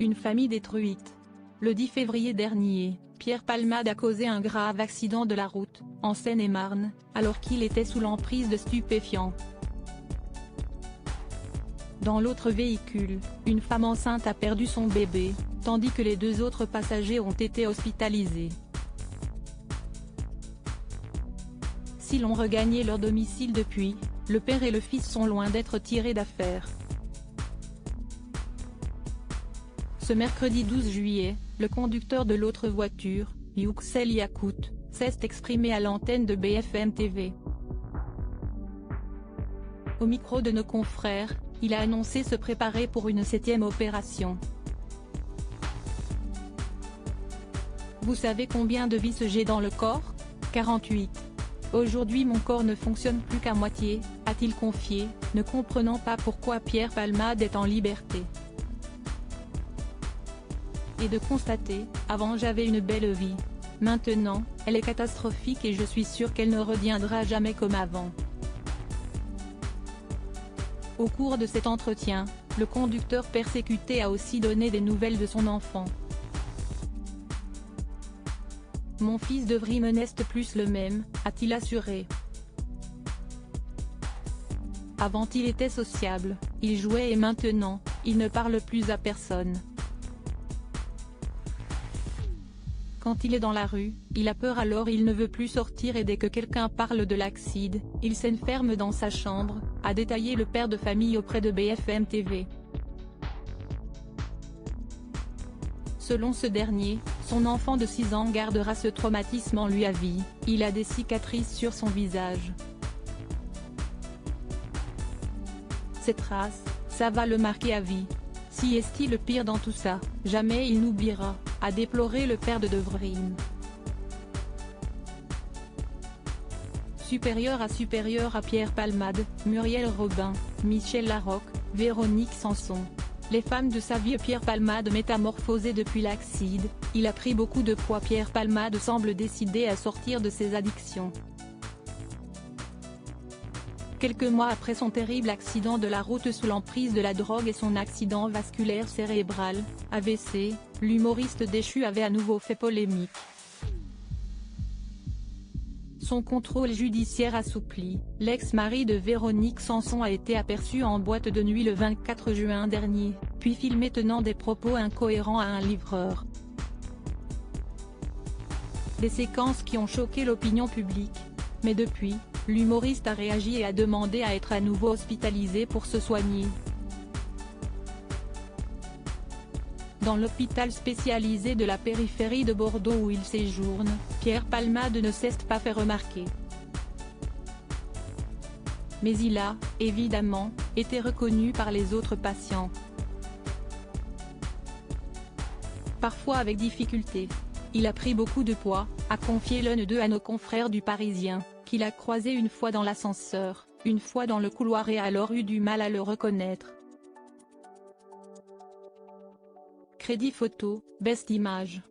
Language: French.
Une famille détruite. Le 10 février dernier, Pierre Palmade a causé un grave accident de la route, en Seine-et-Marne, alors qu'il était sous l'emprise de stupéfiants. Dans l'autre véhicule, une femme enceinte a perdu son bébé, tandis que les deux autres passagers ont été hospitalisés. Si l'on regagnait leur domicile depuis, le père et le fils sont loin d'être tirés d'affaire. Ce mercredi 12 juillet, le conducteur de l'autre voiture, Yüksel Yakut, s'est exprimé à l'antenne de BFM TV. Au micro de nos confrères, il a annoncé se préparer pour une 7e opération. Vous savez combien de vis j'ai dans le corps? 48. Aujourd'hui mon corps ne fonctionne plus qu'à moitié, a-t-il confié, ne comprenant pas pourquoi Pierre Palmade est en liberté. Et de constater, avant j'avais une belle vie. Maintenant, elle est catastrophique et je suis sûr qu'elle ne reviendra jamais comme avant. Au cours de cet entretien, le conducteur persécuté a aussi donné des nouvelles de son enfant. Mon fils devrait me n'est plus le même, a-t-il assuré. Avant il était sociable, il jouait et maintenant, il ne parle plus à personne. Quand il est dans la rue, il a peur alors il ne veut plus sortir et dès que quelqu'un parle de l'accident, il s'enferme dans sa chambre, a détaillé le père de famille auprès de BFM TV. Selon ce dernier, son enfant de 6 ans gardera ce traumatisme en lui à vie, il a des cicatrices sur son visage. Ces traces, ça va le marquer à vie. Si est-il le pire dans tout ça, jamais il n'oubliera, a déploré le père de Devrine. Supérieur à Pierre Palmade, Muriel Robin, Michel Larocque, Véronique Sanson. Les femmes de sa vie. Pierre Palmade métamorphosé depuis l'accident, il a pris beaucoup de poids. Pierre Palmade semble décidé à sortir de ses addictions. Quelques mois après son terrible accident de la route sous l'emprise de la drogue et son accident vasculaire cérébral, AVC, l'humoriste déchu avait à nouveau fait polémique. Son contrôle judiciaire assoupli, l'ex-mari de Véronique Sanson a été aperçu en boîte de nuit le 24 juin dernier, puis filmé tenant des propos incohérents à un livreur. Des séquences qui ont choqué l'opinion publique. Mais depuis, l'humoriste a réagi et a demandé à être à nouveau hospitalisé pour se soigner. Dans l'hôpital spécialisé de la périphérie de Bordeaux où il séjourne, Pierre Palmade ne s'est pas fait remarquer. Mais il a, évidemment, été reconnu par les autres patients. Parfois avec difficulté. Il a pris beaucoup de poids, a confié l'un d'eux à nos confrères du Parisien, qu'il a croisé une fois dans l'ascenseur, une fois dans le couloir et a alors eu du mal à le reconnaître. Crédit photo, Best Image.